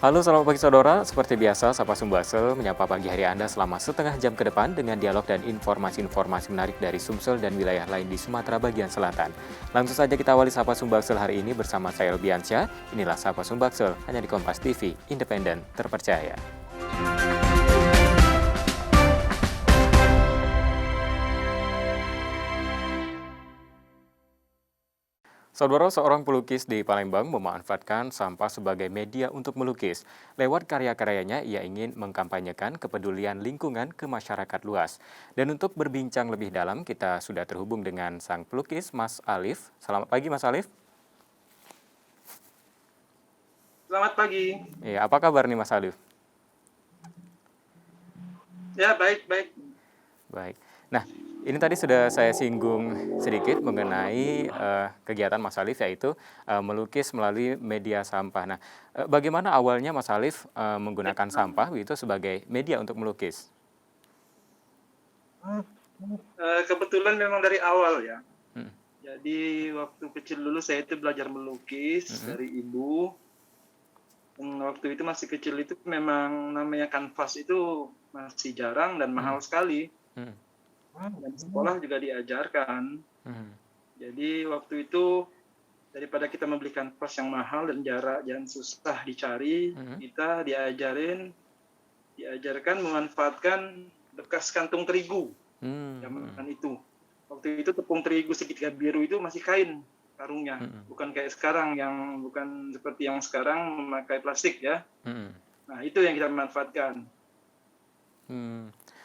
Halo, selamat pagi saudara. Seperti biasa, Sapa Sumbaksel menyapa pagi hari Anda selama setengah jam ke depan dengan dialog dan informasi-informasi menarik dari Sumsel dan wilayah lain di Sumatera bagian selatan. Langsung saja kita awali Sapa Sumbaksel hari ini bersama saya Elbiansyah. Inilah Sapa Sumbaksel, hanya di Kompas TV, independen, terpercaya. Saudara, seorang pelukis di Palembang memanfaatkan sampah sebagai media untuk melukis. Lewat karya-karyanya, ia ingin mengkampanyekan kepedulian lingkungan ke masyarakat luas. Dan untuk berbincang lebih dalam, kita sudah terhubung dengan sang pelukis, Mas Alif. Selamat pagi, Mas Alif. Selamat pagi. Ya, apa kabar nih, Mas Alif? Ya, baik. Baik. Nah, ini tadi sudah saya singgung sedikit mengenai kegiatan Mas Alif, yaitu melukis melalui media sampah. Nah, bagaimana awalnya Mas Alif menggunakan sampah begitu sebagai media untuk melukis? Kebetulan memang dari awal ya. Hmm. Jadi waktu kecil dulu saya itu belajar melukis dari ibu. Waktu itu masih kecil itu memang namanya kanvas itu masih jarang dan mahal sekali. Hmm. Dan sekolah juga diajarkan. Jadi waktu itu daripada kita membeli kanvas yang mahal dan jarak susah dicari, kita diajarkan memanfaatkan bekas kantung terigu. Zaman itu. Waktu itu tepung terigu segitiga biru itu masih kain karungnya, bukan kayak sekarang bukan seperti yang sekarang memakai plastik ya. Nah, itu yang kita manfaatkan.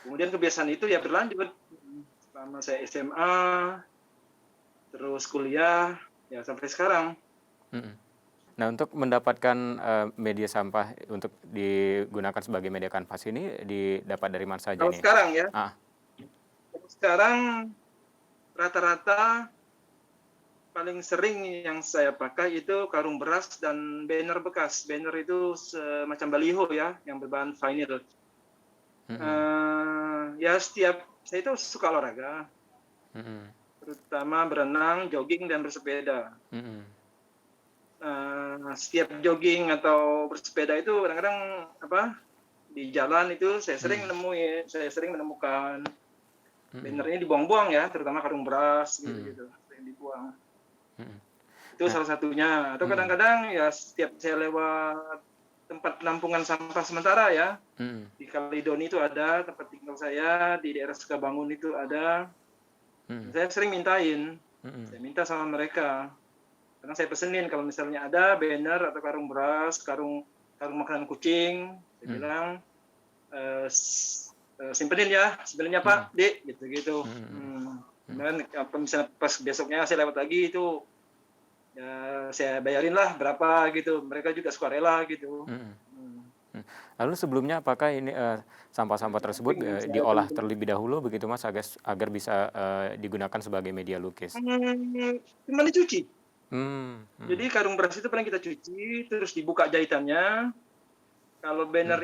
Kemudian kebiasaan itu ya berlanjut selama saya SMA, terus kuliah, ya sampai sekarang. Nah, untuk mendapatkan media sampah untuk digunakan sebagai media kanvas ini didapat dari mana saja Kalau nih? sekarang ya, sekarang rata-rata paling sering yang saya pakai itu karung beras dan banner bekas. Banner itu semacam baliho ya, yang berbahan vinyl. Ya saya itu suka olahraga, terutama berenang, jogging, dan bersepeda. Setiap jogging atau bersepeda itu kadang-kadang di jalan itu saya sering menemukan bannernya dibuang-buang ya, terutama karung beras gitu, sering dibuang. Itu salah satunya. Atau kadang-kadang ya setiap saya lewat tempat penampungan sampah sementara ya, di Kalidoni itu ada tempat tinggal saya, di daerah Sukabangun itu ada. Saya sering saya minta sama mereka. Karena saya pesenin kalau misalnya ada banner atau karung beras, karung makanan kucing, saya bilang simpenin ya, sebenarnya Pak, Dek, gitu. Kemudian misalnya pas besoknya saya lewat lagi itu, ya saya bayarin lah berapa gitu. Mereka juga suka rela gitu. Lalu sebelumnya apakah ini sampah-sampah tersebut diolah terlebih dahulu begitu Mas agar bisa digunakan sebagai media lukis? Cuma dicuci. Jadi karung beras itu pernah kita cuci, terus dibuka jahitannya. Kalau banner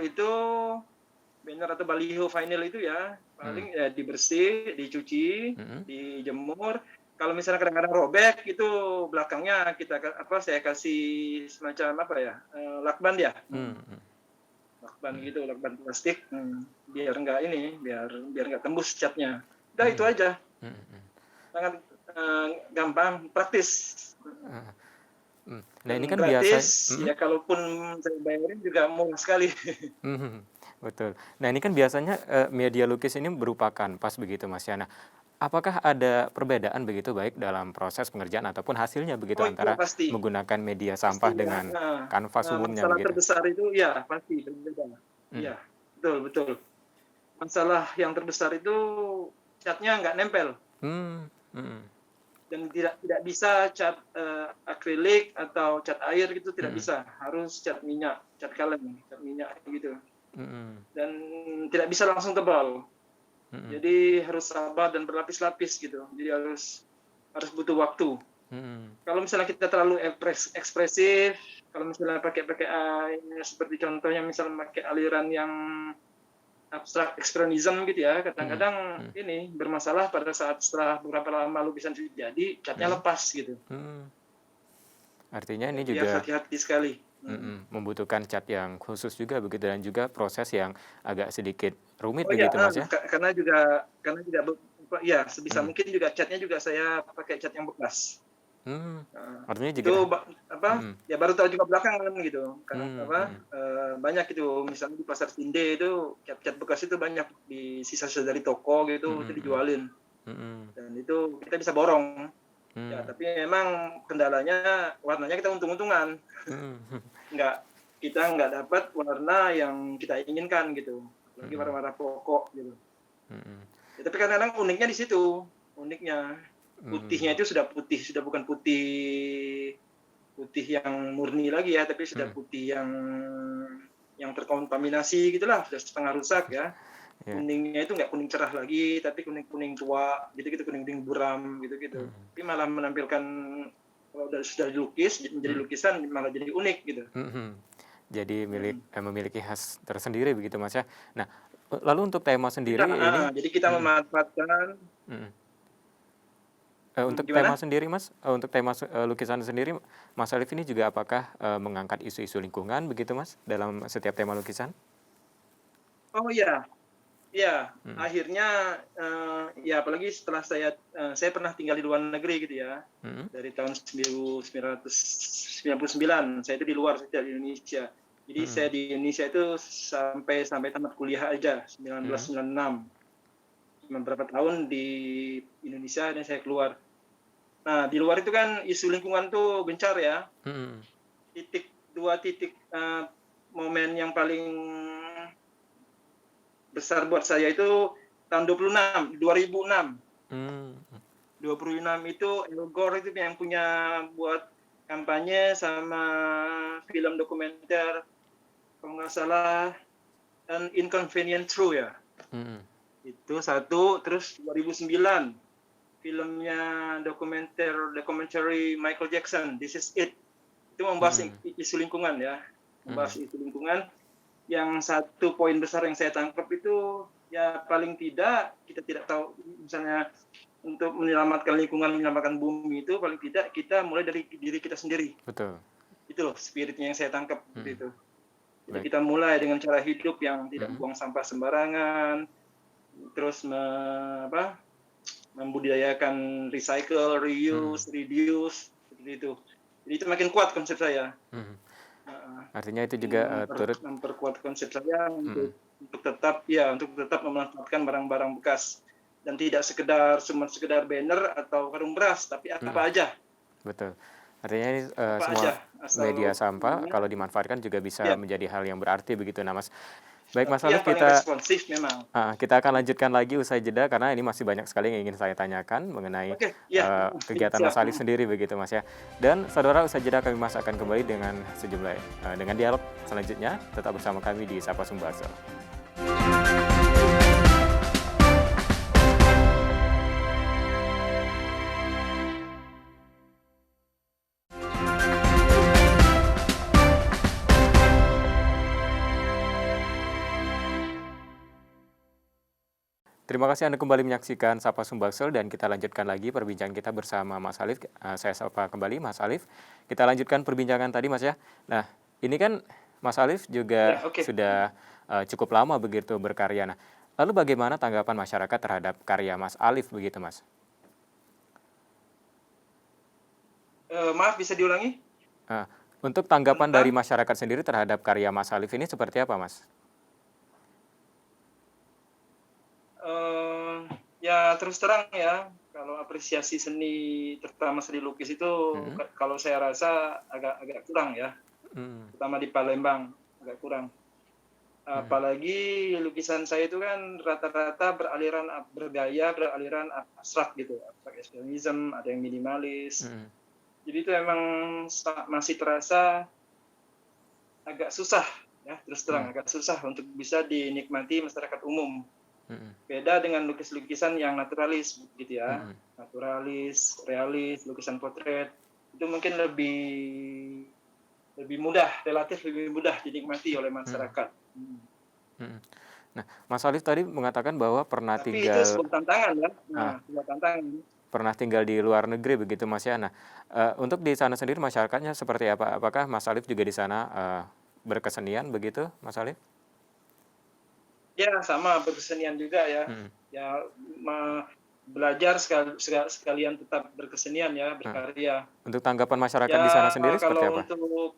atau baliho vinyl itu ya paling ya dibersih, dicuci, dijemur. Kalau misalnya kadang-kadang robek itu belakangnya saya kasih semacam lakban ya. Lakban gitu, lakban plastik, biar nggak tembus catnya. Udah itu aja. Sangat gampang, praktis. Nah, ini kan gratis, ya kalaupun saya bayarin juga murah sekali. Betul. Nah, ini kan biasanya media lukis ini berupa kanvas begitu Mas ya. Nah, apakah ada perbedaan begitu baik dalam proses pengerjaan ataupun hasilnya begitu antara Pasti. menggunakan media sampah dengan kanvas umumnya masalah begitu? terbesar itu ya pasti berbeda. Iya, betul. Masalah yang terbesar itu catnya nggak nempel. Dan tidak bisa cat akrilik atau cat air gitu, tidak bisa. Harus cat minyak, cat kaleng, cat minyak gitu. Dan tidak bisa langsung tebal. Jadi harus sabar dan berlapis-lapis gitu. Jadi harus butuh waktu. Kalau misalnya kita terlalu ekspresif, kalau misalnya pakai seperti contohnya misalnya pakai aliran yang abstrak ekspresionisme gitu ya, kadang-kadang ini bermasalah pada saat setelah beberapa lama lukisan jadi catnya lepas gitu. Artinya ini Jadi harus juga hati-hati sekali. Membutuhkan cat yang khusus juga begitu dan juga proses yang agak sedikit rumit Oh ya, begitu, Mas, ya? karena juga ya sebisa Mhm. mungkin juga catnya juga saya pakai cat yang bekas. Mmm, Heeh. artinya Itu juga apa, mhm, ya baru tahu juga belakangan gitu, apa, mhm, banyak itu misalnya di pasar Sinde itu cat-cat bekas itu banyak di sisa-sisa dari toko gitu, itu mhm, dijualin mhm, mhm, dan itu kita bisa borong. Ya, mmm, tapi memang kendalanya warnanya kita untung-untungan, mhm, nggak kita nggak dapat warna yang kita inginkan gitu, apalagi mhm, warna-warna pokok gitu. mhm, Ya, tapi kadang-kadang uniknya di situ, uniknya. Putihnya mmm, itu sudah putih, sudah bukan putih putih yang murni lagi ya, tapi sudah mhm, putih yang terkontaminasi gitulah, sudah setengah rusak ya. iya, Kuningnya itu nggak kuning cerah lagi, tapi kuning-kuning tua, gitu-gitu, kuning-kuning buram, gitu-gitu. mhm, Tapi malah menampilkan kalau sudah dilukis, menjadi mhm, lukisan malah jadi unik gitu. mhm. Jadi Mhm. memiliki khas tersendiri begitu, Mas, ya. Nah, lalu untuk tema Kita sendiri ini jadi kita mhm, memanfaatkan mhm. Untuk tema gimana? sendiri Mas, untuk tema lukisan sendiri, Mas Alif ini juga apakah, mengangkat isu-isu lingkungan begitu Mas, dalam setiap tema lukisan? Oh iya, iya, Mhm, akhirnya, ya apalagi setelah saya pernah tinggal di luar negeri gitu ya, mhm, dari tahun 1999, saya itu di luar, saya tidak di Indonesia. Jadi saya mhm, di Indonesia itu sampai sampai tamat kuliah aja, mhm, 1996. Cuma berapa tahun di Indonesia dan saya keluar. Nah, di luar itu kan isu lingkungan tuh gencar ya. mhm, Dua titik, momen yang paling besar buat saya itu tahun 2006. mmm, 2006 itu Al Gore itu yang punya buat kampanye sama film dokumenter kalau nggak salah An Inconvenient Truth ya. mhm, Itu satu, terus 2009 filmnya documentary Michael Jackson, This Is It. Itu membahas mhm, isu lingkungan ya. mhm, Membahas isu lingkungan. Yang satu poin besar yang saya tangkap itu ya paling tidak kita tidak tahu misalnya untuk menyelamatkan lingkungan, menyelamatkan bumi itu paling tidak kita mulai dari diri kita sendiri. betul, Itu loh spiritnya yang saya tangkap seperti mhm, itu. Jadi baik, kita mulai dengan cara hidup yang tidak mhm, buang sampah sembarangan, terus membudidayakan recycle, mhm, reuse, reduce, seperti itu. Jadi itu makin kuat konsep saya. mhm. Heeh. Artinya itu juga, turut Memperkuat konsep saya mhm, untuk tetap memanfaatkan barang-barang bekas dan tidak cuma sekedar banner atau karung beras, tapi mhm, betul. Artinya ini, apa aja semua media asal sampah kalau dimanfaatkan juga bisa ya, menjadi hal yang berarti begitu. Nah Mas, baik Mas tapi Alif yang paling kita responsif memang. Kita akan lanjutkan lagi usai jeda karena ini masih banyak sekali yang ingin saya tanyakan mengenai, Oke, iya, iya, kegiatan Mas siap. Alif sendiri begitu, Mas, ya. Dan saudara usai jeda kami Mas akan kembali dengan dengan dialog selanjutnya, tetap bersama kami di Sapa Sumbaksel. Terima kasih Anda kembali menyaksikan Sapa Sumbaksel dan kita lanjutkan lagi perbincangan kita bersama Mas Alif. Saya sapa kembali Mas Alif. Kita lanjutkan perbincangan tadi Mas ya. Nah, ini kan Mas Alif Ya, juga oke. sudah, cukup lama begitu berkarya. Nah, lalu bagaimana tanggapan masyarakat terhadap karya Mas Alif begitu, Mas? Maaf bisa diulangi? Nah, untuk tanggapan dari Tentang, masyarakat sendiri terhadap karya Mas Alif ini seperti apa, Mas? eee, ya terus terang ya, kalau apresiasi seni, terutama seni lukis itu Mhm, kalau saya rasa agak agak kurang ya, mhm, terutama di Palembang, agak kurang. mhm, Apalagi lukisan saya itu kan rata-rata beraliran abstrak gitu, abstrak expressionism, ada yang minimalis. mhm, Jadi itu emang masih terasa agak susah ya, terus terang mhm, agak susah untuk bisa dinikmati masyarakat umum. mhm, Beda dengan lukisan yang naturalis gitu ya. mhm, Naturalis, realis, lukisan potret, itu mungkin lebih lebih mudah, relatif lebih mudah dinikmati oleh mhm, masyarakat. Mhm. mhm. Nah, Mas Alif tadi mengatakan bahwa pernah Tapi itu tinggal sebuah tantangan ya. Nah, ah, sebuah tantangan. pernah tinggal di luar negeri begitu Mas ya. Nah, untuk di sana sendiri masyarakatnya seperti apa? Apakah Mas Alif juga di sana berkesenian begitu, Mas Alif? Ya, sama berkesenian juga ya. Hmm. Ya, belajar sekalian tetap berkesenian ya, Nah, berkarya. untuk tanggapan masyarakat di sana Ya, sendiri seperti kalau apa? untuk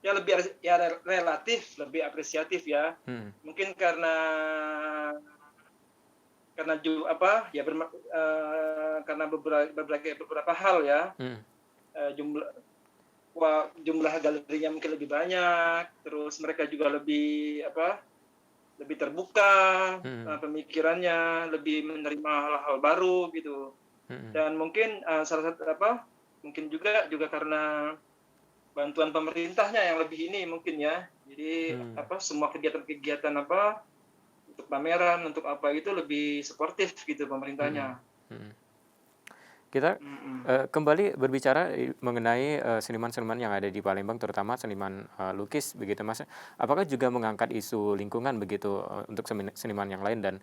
ya lebih ya relatif lebih apresiatif ya. Hmm. Mungkin karena ya karena beberapa hal ya. Hmm. Jumlah jumlah galerinya mungkin lebih banyak, terus mereka juga lebih terbuka, Hmm. pemikirannya, lebih menerima hal-hal baru gitu. Hmm. Dan mungkin salah satu mungkin juga karena bantuan pemerintahnya yang lebih ini mungkin ya. Jadi Hmm. semua kegiatan-kegiatan untuk pameran, untuk apa itu lebih suportif gitu Hmm. pemerintahnya. Hmm. Kita Mhm. kembali berbicara mengenai seniman-seniman yang ada di Palembang, terutama seniman lukis begitu Mas. Apakah juga mengangkat isu lingkungan begitu untuk seniman yang lain, dan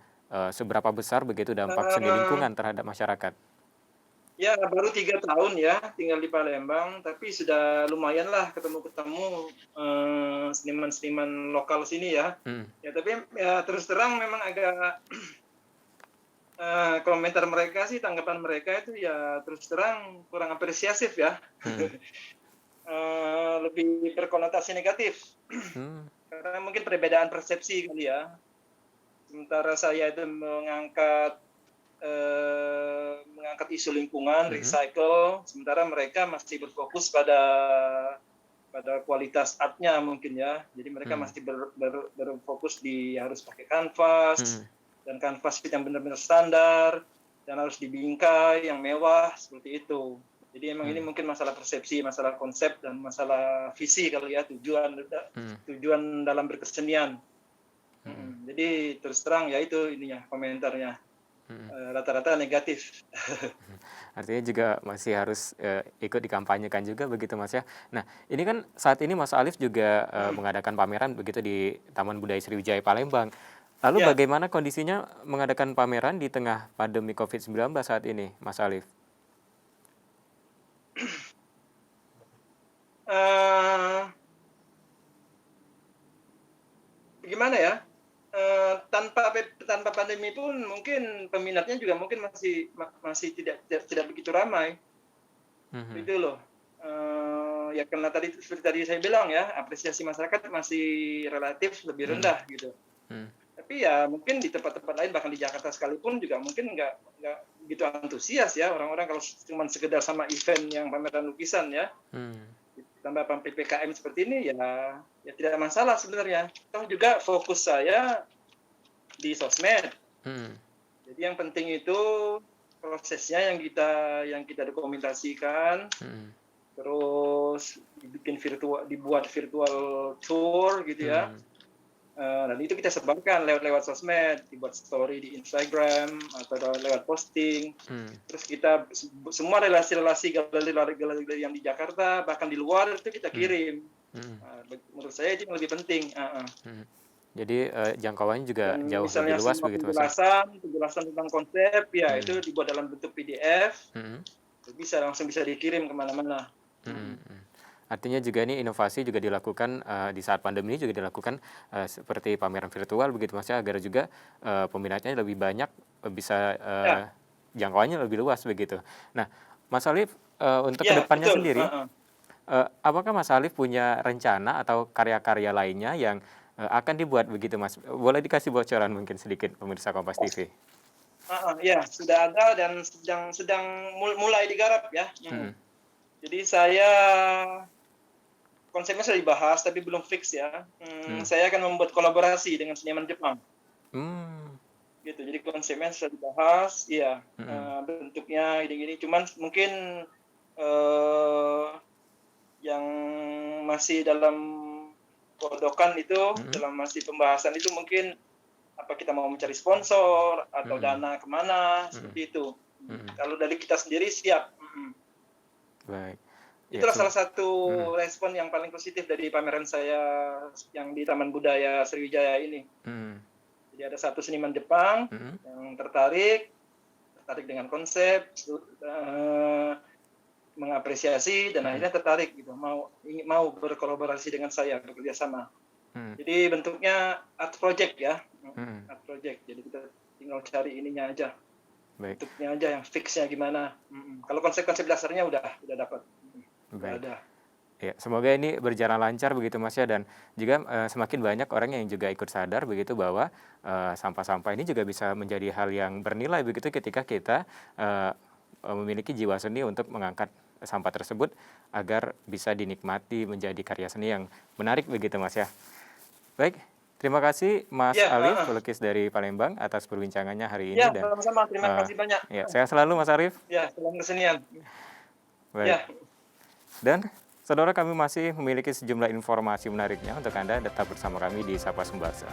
seberapa besar begitu dampak seni Eee, lingkungan terhadap masyarakat? ya baru 3 tahun ya tinggal di Palembang, tapi sudah lumayan lah ketemu-ketemu, seniman-seniman lokal sini ya. Hmm. Ya tapi ya terus terang memang agak komentar mereka sih, tanggapan mereka itu ya terus terang kurang apresiatif ya. Hmm. Lebih berkonotasi negatif, Hmm. karena mungkin perbedaan persepsi kali ya. Sementara saya itu mengangkat isu lingkungan, Hmm. recycle, sementara mereka masih berfokus pada kualitas art-nya mungkin ya. Jadi mereka Hmm. masih berfokus di harus pakai kanvas, Hmm. dan kanvas yang benar-benar standar, dan harus dibingkai yang mewah seperti itu. Jadi emang ini Hmm. mungkin masalah persepsi, masalah konsep, dan masalah visi kali ya, Hmm. tujuan dalam berkesenian. Hmm. Jadi terus terang ya itu ininya komentarnya, Hmm. rata-rata negatif. Artinya juga masih harus ikut dikampanyekan juga begitu Mas ya. Nah, ini kan saat ini Mas Alif juga mengadakan pameran begitu di Taman Budaya Sriwijaya Palembang. Lalu Ya, bagaimana kondisinya mengadakan pameran di tengah pandemi COVID-19 saat ini, Mas Alif? eee, gimana ya, tanpa pandemi pun mungkin peminatnya juga mungkin masih tidak begitu ramai, Mhm. gitu loh. Ya karena seperti tadi saya bilang ya, apresiasi masyarakat masih relatif lebih Mhm. rendah gitu. Mhm. Tapi ya mungkin di tempat-tempat lain, bahkan di Jakarta sekalipun juga mungkin nggak begitu antusias ya orang-orang kalau cuma sekedar sama event yang pameran lukisan ya. Mhm. Ditambah PPKM seperti ini ya tidak masalah sebenarnya. Toh juga fokus saya di sosmed. Mhm. Jadi yang penting itu prosesnya yang kita dokumentasikan, Mhm. terus dibuat virtual tour gitu ya. Mhm. Dan itu kita sebarkan lewat sosmed, dibuat story di Instagram atau lewat posting. Mhm. Terus kita semua relasi-relasi galeri-galeri yang di Jakarta, bahkan di luar itu kita Mhm. kirim. Mhm. Menurut saya itu yang lebih penting. Mhm. Jadi jangkauannya juga Dan jauh lebih misalnya luas semua begitu Mas ya? penjelasan tentang konsep, ya itu Mhm. dibuat dalam bentuk PDF, Mhm. langsung bisa dikirim kemana-mana. Mhm. Mhm. Artinya juga ini inovasi juga dilakukan di saat pandemi juga dilakukan seperti pameran virtual begitu Mas ya, agar juga peminatnya lebih banyak, bisa Ya, jangkauannya lebih luas begitu. Nah, Mas Alif, untuk ya kedepannya betul. sendiri, apakah Mas Alif punya rencana atau karya-karya lainnya yang akan dibuat begitu Mas? Boleh dikasih bocoran mungkin sedikit pemirsa Kompas TV? Ya sudah ada dan sedang mulai digarap ya. Mhm. Jadi konsepnya sudah dibahas tapi belum fix ya. Mhm. Saya akan membuat kolaborasi dengan seniman Jepang. Mmm. Gitu. Jadi konsepnya sudah dibahas, iya, Mhm. bentuknya gini-gini. Cuman mungkin eee, yang masih dalam godokan itu, Mhm. dalam masih pembahasan itu mungkin apa kita mau mencari sponsor atau Mhm. dana kemana Mhm. seperti itu. Mhm. Kalau dari kita sendiri siap. Baik. Ya, Itulah salah satu mhm. respon yang paling positif dari pameran saya yang di Taman Budaya Sriwijaya ini. Mhm. Jadi ada satu seniman Jepang Mhm. yang tertarik, tertarik dengan konsep, mengapresiasi dan akhirnya tertarik gitu, mau berkolaborasi dengan saya, bekerja sama. Jadi bentuknya art project ya, art project. Jadi kita tinggal cari ininya aja, Baik. bentuknya aja yang fixnya gimana. Kalau konsep-konsep dasarnya udah dapat, udah Baik. ada. Ya, semoga ini berjalan lancar begitu Mas ya, dan juga semakin banyak orang yang juga ikut sadar begitu bahwa sampah-sampah ini juga bisa menjadi hal yang bernilai begitu ketika kita memiliki jiwa seni untuk mengangkat sampah tersebut agar bisa dinikmati menjadi karya seni yang menarik begitu Mas ya. Baik, terima kasih Mas Ya, Arif, pelukis dari Palembang atas perbincangannya hari ini ya dan sama-sama. Terima kasih banyak. ya, sehat selalu Mas Arif. Ya, salam kesenian. Baik. Ya. Dan saudara, kami masih memiliki sejumlah informasi menariknya untuk Anda. Tetap bersama kami di Sapa Sembasa.